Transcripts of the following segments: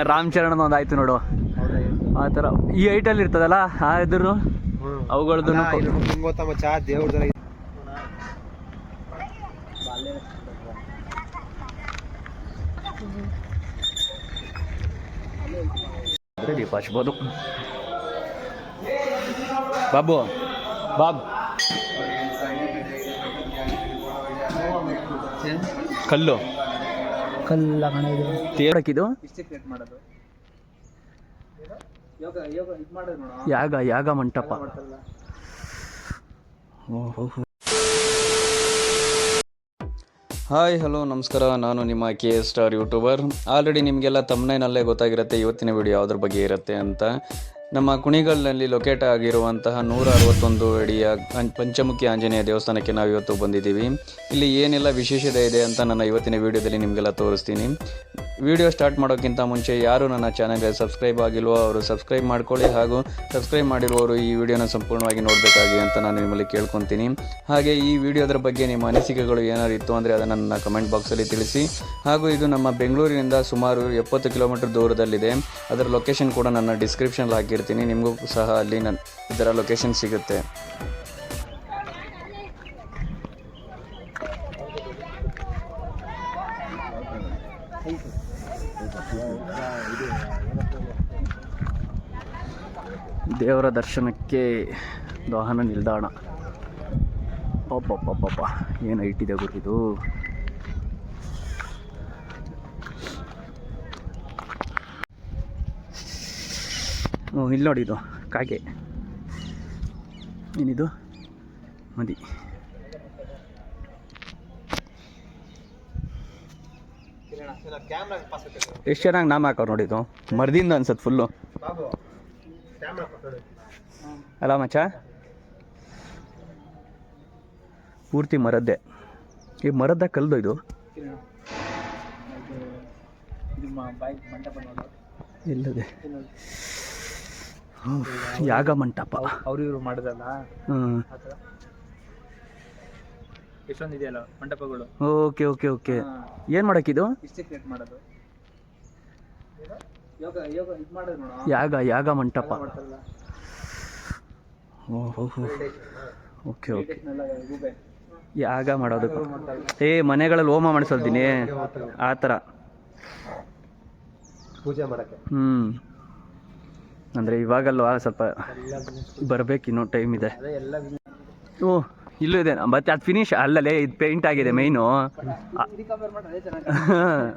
ರಾಮಚರಣ್ ಒಂದು ಆಯ್ತು ನೋಡು, ಆ ಥರ ಈ ಐಟಲ್ಲಿ ಇರ್ತದಲ್ಲ ಆ ಎದುರು ಅವುಗಳದ್ದು ದೀಪ ಹಚ್ಬೋದು. ಬಾಬು ಬಾಬ್ ಕಲ್ಲು ಕಲ್ಲ ತೇಡಕ್ಕಿದು ಯಾಗ ಯಾಗ ಮಂಟಪ. ಹಾಯ್ ಹಲೋ ನಮಸ್ಕಾರ, ನಾನು ನಿಮ್ಮ KS ಸ್ಟಾರ್ ಯೂಟ್ಯೂಬರ್. ಆಲ್ರೆಡಿ ನಿಮಗೆಲ್ಲ ತಮ್ಮನೇನಲ್ಲೇ ಗೊತ್ತಾಗಿರುತ್ತೆ ಇವತ್ತಿನ ವಿಡಿಯೋ ಯಾವುದ್ರ ಬಗ್ಗೆ ಇರುತ್ತೆ ಅಂತ. ನಮ್ಮ ಕುಣಿಗಲ್ನಲ್ಲಿ ಲೊಕೇಟ್ ಆಗಿರುವಂತಹ 161 ಅಡಿಯ ಪಂಚಮುಖಿ ಆಂಜನೇಯ ದೇವಸ್ಥಾನಕ್ಕೆ ನಾವು ಇವತ್ತು ಬಂದಿದ್ದೀವಿ. ಇಲ್ಲಿ ಏನೆಲ್ಲ ವಿಶೇಷತೆ ಇದೆ ಅಂತ ನನ್ನ ಇವತ್ತಿನ ವಿಡಿಯೋದಲ್ಲಿ ನಿಮಗೆಲ್ಲ ತೋರಿಸ್ತೀನಿ. ವಿಡಿಯೋ ಸ್ಟಾರ್ಟ್ ಮಾಡೋಕ್ಕಿಂತ ಮುಂಚೆ ಯಾರು ನನ್ನ ಚಾನಲ್ಗೆ ಸಬ್ಸ್ಕ್ರೈಬ್ ಆಗಿಲ್ವೋ ಅವರು ಸಬ್ಸ್ಕ್ರೈಬ್ ಮಾಡ್ಕೊಳ್ಳಿ, ಹಾಗೂ ಸಬ್ಸ್ಕ್ರೈಬ್ ಮಾಡಿರುವವರು ಈ ವಿಡಿಯೋನ ಸಂಪೂರ್ಣವಾಗಿ ನೋಡಬೇಕಾಗಿ ಅಂತ ನಾನು ನಿಮ್ಮಲ್ಲಿ ಕೇಳ್ಕೊತೀನಿ. ಹಾಗೆ ಈ ವಿಡಿಯೋದ್ರ ಬಗ್ಗೆ ನಿಮ್ಮ ಅನಿಸಿಕೆಗಳು ಏನಾದ್ರು ಇತ್ತು ಅಂದರೆ ಅದನ್ನು ನನ್ನ ಕಮೆಂಟ್ ಬಾಕ್ಸಲ್ಲಿ ತಿಳಿಸಿ. ಹಾಗೂ ಇದು ನಮ್ಮ ಬೆಂಗಳೂರಿನಿಂದ ಸುಮಾರು 70 ಕಿಲೋಮೀಟರ್ ದೂರದಲ್ಲಿದೆ. ಅದರ ಲೊಕೇಶನ್ ಕೂಡ ನನ್ನ ಡಿಸ್ಕ್ರಿಪ್ಷನ್ಲ್ಲಿ ಹಾಕಿರ್ತೀನಿ, ನಿಮಗೂ ಸಹ ಅಲ್ಲಿ ಇದರ ಲೊಕೇಶನ್ ಸಿಗುತ್ತೆ. ದೇವರ ದರ್ಶನಕ್ಕೆ ವಾಹನ ನಿಲ್ದಾಣ. ಪಾಪ ಏನು ಐಟಿದೆ ಗುರು ಇದು. ಇಲ್ಲಿ ನೋಡಿ, ಇದು ಕಾಗೆ, ಏನಿದು ಮದಿ. ಎಷ್ಟು ಚೆನ್ನಾಗಿ ನಾಮ ಹಾಕೋ ನೋಡಿದ್ದು, ಮರದಿಂದ ಅನ್ಸತ್ತೆ ಫುಲ್ಲು ಅಲ್ಲ ಮಚ್ಚ, ಪೂರ್ತಿ ಮರದ್ದೇ. ಈ ಮರದ ಕಲ್ದು ಇದು ಇಲ್ಲದೆ ಯಾಗ ಮಂಟಪ ಅವ್ರು ಇವರು ಮಾಡಿದಲ್ಲ. ಎಷ್ಟೊಂದು ಇದೆಯಲ್ಲ ಮಂಟಪಗಳು. Okay okay okay. ಏನು ಮಾಡೋಕ್ಕಿದು? ಮಾಡೋದು ಯಾಗ ಯಾಗ ಮಂಟಪ. Okay okay. ಯಾಗ ಮಾಡೋದಕ್ಕೆ ಮನೆಗಳಲ್ಲಿ ಹೋಮ ಮಾಡಿಸೋದಿನಿ ಆ ಥರ ಪೂಜೆ ಮಾಡೋಕ್ಕೆ. ಅಂದರೆ ಇವಾಗಲ್ವಾ ಸ್ವಲ್ಪ ಬರಬೇಕು, ಇನ್ನೂ ಟೈಮ್ ಇದೆ. ಇಲ್ಲೂ ಇದೆ ಮತ್ತೆ ಅದು ಫಿನಿಶ್ ಅಲ್ಲಲ್ಲೇ, ಇದು ಪೇಂಟ್ ಆಗಿದೆ ಮೈನು.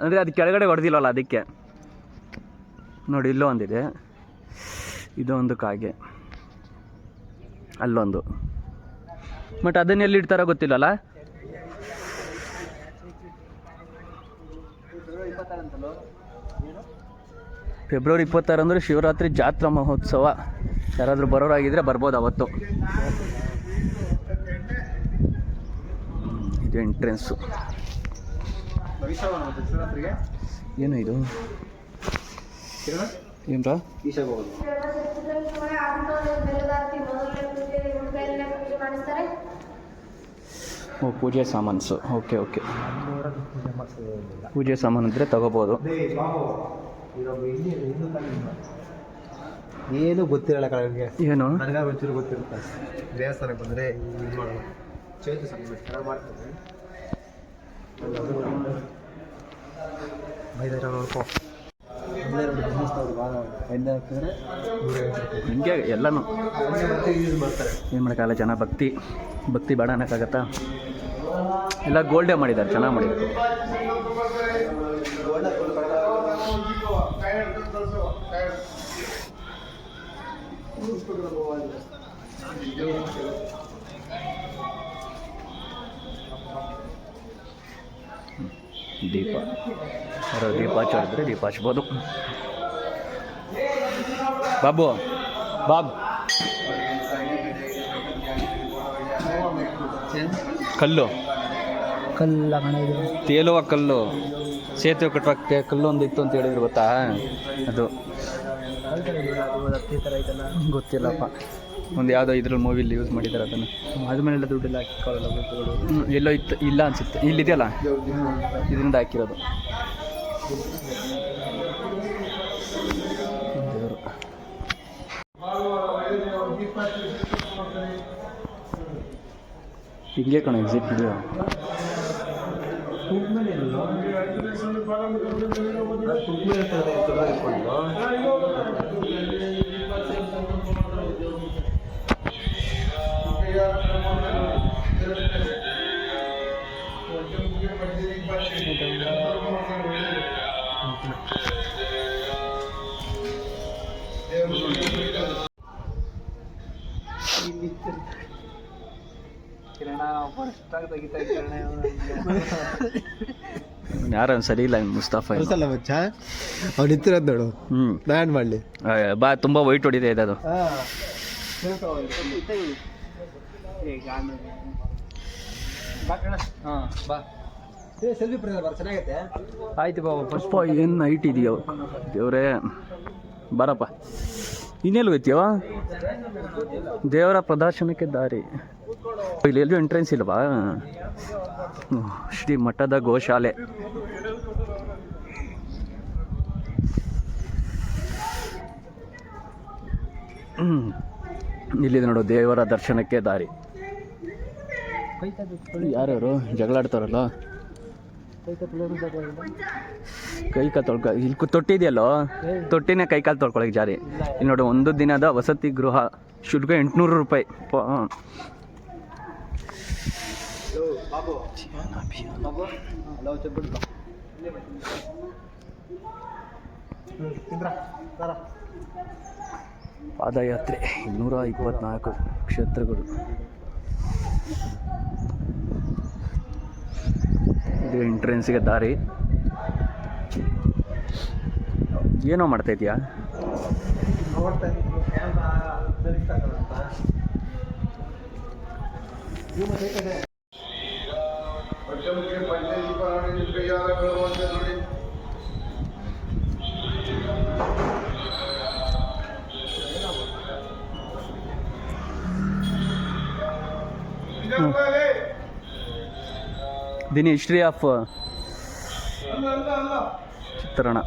ಅಂದರೆ ಅದು ಕೆಳಗಡೆ ಹೊಡೆದಿಲ್ಲವಲ್ಲ ಅದಕ್ಕೆ. ನೋಡಿ ಇಲ್ಲೂ ಒಂದಿದೆ, ಇದೊಂದು ಕಾಗೆ, ಅಲ್ಲೊಂದು. ಬಟ್ ಅದನ್ನ ಎಲ್ಲಿ ಇಡ್ತಾರೋ ಗೊತ್ತಿಲ್ಲಲ್ಲ. ಫೆಬ್ರವರಿ 26 ಅಂದರೆ ಶಿವರಾತ್ರಿ ಜಾತ್ರಾ ಮಹೋತ್ಸವ. ಯಾರಾದರೂ ಬರೋರಾಗಿದ್ದರೆ ಬರ್ಬೋದು ಅವತ್ತು. ಇದು ಎಂಟ್ರೆನ್ಸು. ಏನು ಇದು ಏನ್ರಾ? ಪೂಜೆ ಸಾಮಾನ್ಸು. Okay okay. ಪೂಜೆ ಸಾಮಾನು ಇದ್ದರೆ ತಗೋಬೋದು. ಏನು ಗೊತ್ತಿರಲ್ಲ ಕಡೆಗೆ. ಏನು ಒಂಚೂರು ಗೊತ್ತಿರುತ್ತೆ. ದೇವಸ್ಥಾನಕ್ಕೆ ಬಂದರೆ ಇದು ಮಾಡೋಣ, ಚೇತು ಚೆನ್ನಾಗಿ ಮಾಡ್ತಾರೆ. ನೋಡ್ಕೊ ಹಿಂಗೆ ಎಲ್ಲನೂ ಯೂಸ್ ಮಾಡ್ತಾರೆ. ಏನು ಮಾಡೋಕ್ಕಾಗಲ್ಲ. ಜನ ಭಕ್ತಿ ಬೇಡ ಅನ್ನೋಕ್ಕಾಗತ್ತಾ? ಎಲ್ಲ ಗೋಲ್ಡೇ ಮಾಡಿದ್ದಾರೆ, ಚೆನ್ನಾಗಿ ಮಾಡಿದ್ದಾರೆ. ದೀಪ ದೀಪ ಹಚ್ಚಿದ್ರೆ ದೀಪ ಹಚ್ಬೋದು. ಬಾಬು ಬಾಬ್ ಕಲ್ಲು ಕಲ್ಲ ತೇಲುವ ಕಲ್ಲು, ಸೇತುವೆ ಕಟ್ಟುವ ಕಲ್ಲು ಒಂದು ಇತ್ತು ಅಂತ ಹೇಳಿದ್ರು, ಗೊತ್ತಾ? ಅದು ಗೊತ್ತಿಲ್ಲಪ್ಪ. ಒಂದು ಯಾವುದೋ ಇದ್ರಲ್ಲಿ ಮೂವಿಲಿ ಯೂಸ್ ಮಾಡಿದ್ದಾರೆ ಅದನ್ನು. ಅದ್ಮೇಲೆ ದುಡ್ಡೆಲ್ಲ ಹಾಕಿಕೊಳ್ಳಲ್ಲ. ಎಲ್ಲೋ ಇತ್ತು, ಇಲ್ಲ ಅನಿಸುತ್ತೆ. ಇಲ್ಲಿದೆಯಲ್ಲ, ಇದರಿಂದ ಹಾಕಿರೋದು. ದೇವರು ಹಿಂಗೆ ಕಣ ಎಕ್ಸಿಟ್ ಇದೆಯಾ ಯಾರು ಸರಿ ಇಲ್ಲ ಮುಸ್ತಫಾ ಅಲ್ಲ ಮಚ್ಚ ಅವ್ನು ನಿಂತಿರೋದು ನೋಡು. ನಾನು ಮಾಡಲಿ ಬಾ ತುಂಬ ವೈಟ್ ಹೊಡಿದೆ ಇದೆ ಅದು. ಸೆಲ್ಫಿ ಚೆನ್ನಾಗೈತೆ. ಆಯ್ತು ಬಾಬಾ ಫಸ್ಟ್ ಏನು ನೈಟ್ ಇದೆಯೋ ದೇವರೇ ಬರಪ್ಪ. ಇನ್ನೆಲ್ಲಿ ಹೋಗ್ತೀಯೋ ದೇವರ ಪ್ರದರ್ಶನಕ್ಕೆ ದಾರಿ. ಇಲ್ಲಿ ಎಲ್ಲೂ ಎಂಟ್ರೆನ್ಸ್ ಇಲ್ವಾ? ಶ್ರೀ ಮಠದ ಗೋಶಾಲೆ. ಇಲ್ಲಿದೆ ನೋಡು ದೇವರ ದರ್ಶನಕ್ಕೆ ದಾರಿ. ಯಾರ್ಯಾರು ಜಗಳಾಡ್ತಾರಲ್ಲ ಕೈ ಕಾಲು ತೊಳ್ಕೊ. ಇಲ್ಲಿ ತೊಟ್ಟಿದೆಯಲ್ಲೋ ತೊಟ್ಟಿನೇ ಕೈ ಕಾಲು ತೊಳ್ಕೊಳಕ್ಕೆ ಜಾರಿ. ಇಲ್ಲಿ ನೋಡು ಒಂದು ದಿನದ ವಸತಿ ಗೃಹ ಶುಲ್ಕ 800 ರೂಪಾಯಿ. ಪಾದಯಾತ್ರೆ 224 ಕ್ಷೇತ್ರಗಳು. ಇದು ಎಂಟ್ರೆನ್ಸ್ಗೆ ದಾರಿ. ಏನೋ ಮಾಡ್ತಾ ಇದೆಯಾ? ದಿನ ಹಿಸ್ಟ್ರಿ ಆಫ್ ಚಿತ್ರಣ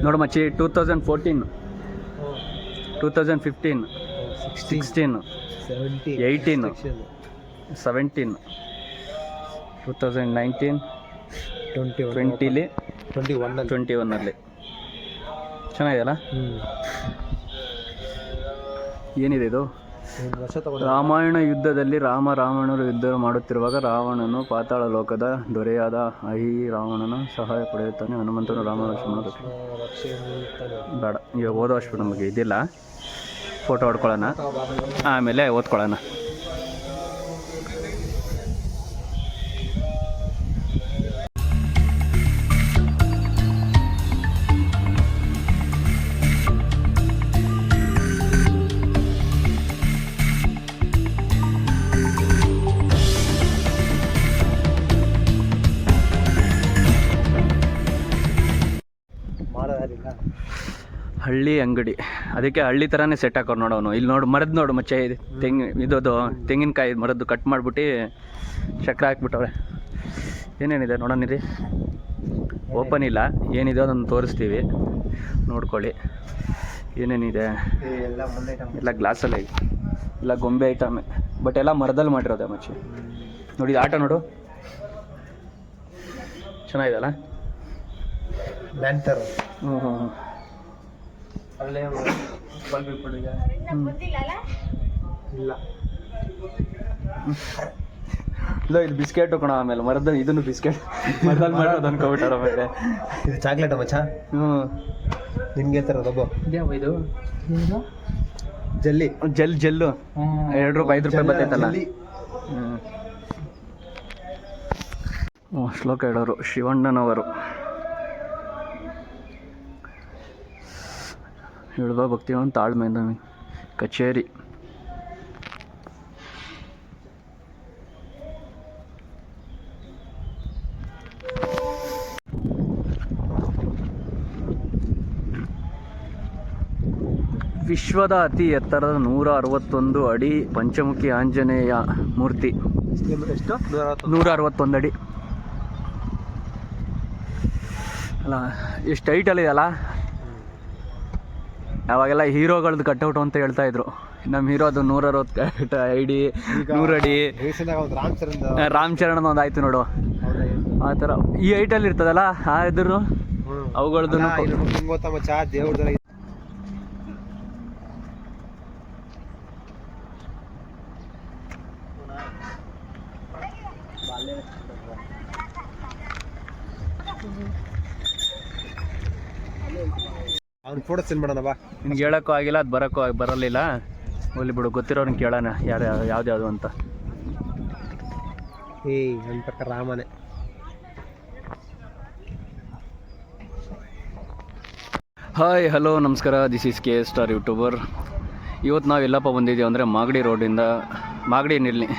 ನೋಡು ಮಚ್ಚಿ. 2014, 2015, 16, 18, 17, 2019, 20, 21 ಚೆನ್ನಾಗಿದೆಯಲ್ಲ. ಏನಿದೆ ಇದು? ರಾಮಾಯಣ ಯುದ್ಧದಲ್ಲಿ ರಾವಣರು ಯುದ್ಧ ಮಾಡುತ್ತಿರುವಾಗ ರಾವಣನು ಪಾತಾಳ ಲೋಕದ ದೊರೆಯಾದ ಅಹಿ ರಾವಣನ ಸಹಾಯ ಪಡೆಯುತ್ತಾನೆ. ಹನುಮಂತನು ರಾಮ ಲಕ್ಷ್ಮಣ ಬೇಡ ಇವಾಗ ಓದೋ ಅಷ್ಟು ನಮಗೆ ಇದಿಲ್ಲ. ಫೋಟೋ ಹೊಡ್ಕೊಳ್ಳೋಣ ಆಮೇಲೆ ಓದ್ಕೊಳ್ಳೋಣ. ಹಳ್ಳಿ ಅಂಗಡಿ, ಅದಕ್ಕೆ ಹಳ್ಳಿ ಥರನೇ ಸೆಟ್ ಹಾಕೋರು ನೋಡೋನು. ಇಲ್ಲಿ ನೋಡು ಮರದ್ದು ನೋಡು ಮಚ್ಚೆ, ಇದು ತೆಂಗಿನಕಾಯಿ ಮರದ್ದು ಕಟ್ ಮಾಡಿಬಿಟ್ಟು ಚಕ್ರ ಹಾಕ್ಬಿಟ್ಟವ್ರೆ. ಏನೇನಿದೆ ನೋಡೋಣಿರಿ. ಓಪನ್ ಇಲ್ಲ, ಏನಿದೆ ಅದನ್ನು ತೋರಿಸ್ತೀವಿ ನೋಡ್ಕೊಳ್ಳಿ. ಏನೇನಿದೆ ಎಲ್ಲ ಗ್ಲಾಸಲ್ಲೇ, ಎಲ್ಲ ಗೊಂಬೆ ಐಟಮೆ, ಬಟ್ ಎಲ್ಲ ಮರದಲ್ಲಿ ಮಾಡಿರೋದೆ ಮಚ್ಚೆ. ನೋಡಿ ಆಟ ನೋಡು, ಚೆನ್ನಾಗಿದೆಲ್ಲ. ಅಲ್ಲೇ ಬಲ್ಬ್ ಇಟ್ಬಿಟ್ಟಿದೆ. ಇಲ್ಲ ಇಲ್ಲಿ ಬಿಸ್ಕೆಟ್ ಕಣ. ಆಮೇಲೆ ಮರದ ಇದನ್ನು ಬಿಸ್ಕೆಟ್ ಮರದಲ್ಲಿ ಮಾಡೋದು ಅನ್ಕೋಬಿಟ್ಟಾರ. ಆಮೇಲೆ ಇದು ಚಾಕ್ಲೇಟ್ ಮಚ್ಚ. ನಿಮ್ಗೆ ತರೋದು ಇದು ಜಲ್ಲಿ ಜೆಲ್ಲು 2 ರೂಪಾಯಿ 5 ರೂಪಾಯಿ ಬರ್ತೈತಲ್ಲ. ಶ್ಲೋಕ ಹೇಳೋರು ಶಿವಣ್ಣನವರು. ಹೇಳುವ ಭಕ್ತಿಯನ್ನು ತಾಳ್ಮೆಯಿಂದ ಕಚೇರಿ. ವಿಶ್ವದ ಅತಿ ಎತ್ತರದ 161 ಅಡಿ ಪಂಚಮುಖಿ ಆಂಜನೇಯ ಮೂರ್ತಿ. ಎಷ್ಟು? 161 ಅಡಿ. ಅಲ್ಲ ಎಷ್ಟು ಹೈಟಲ್ಲಿ ಇದೆಯಲ್ಲ. ಅವಾಗೆಲ್ಲ ಹೀರೋಗಳದ್ದು ಕಟ್ಔಟ್ ಅಂತ ಹೇಳ್ತಾ ಇದ್ರು. ನಮ್ಮ ಹೀರೋ ಅದು 160 ಐಡಿ 100 ಅಡಿ. ಒಂದು ರಾಮ್ ಚರಣ್ ಒಂದು ಆಯ್ತು ನೋಡು, ಆ ಥರ ಈ ಹೈಟಲ್ಲಿ ಇರ್ತದಲ್ಲ ಆ ಇದ್ರು ಅವುಗಳದ್ದು. ಗೊತ್ತಾ ಮಚ್ಚ ದೇವ್ರದೆಲ್ಲ ಅವ್ನು ಫೋಟೋ ಸೆಂಡ್ ಮಾಡೋಣ ಬಾ. ನಿನ್ಗೆ ಹೇಳೋಕ್ಕೂ ಆಗಿಲ್ಲ, ಅದು ಬರಲಿಲ್ಲ. ಹೋಗ್ಲಿ ಬಿಡು, ಗೊತ್ತಿರೋರ್ನ ಕೇಳೋಣ ಯಾವ್ದು ಅಂತ. ನನ್ನ ಪ್ರಕಾರ ರಾಮನೇ. ಹಾಯ್ ಹಲೋ ನಮಸ್ಕಾರ, this is KS star YouTuber. ಇವತ್ತು ನಾವು ಎಲ್ಲಪ್ಪ ಬಂದಿದ್ದೀವಿ ಅಂದರೆ ಮಾಗಡಿ ರೋಡಿಂದ ಮಾಗಡಿ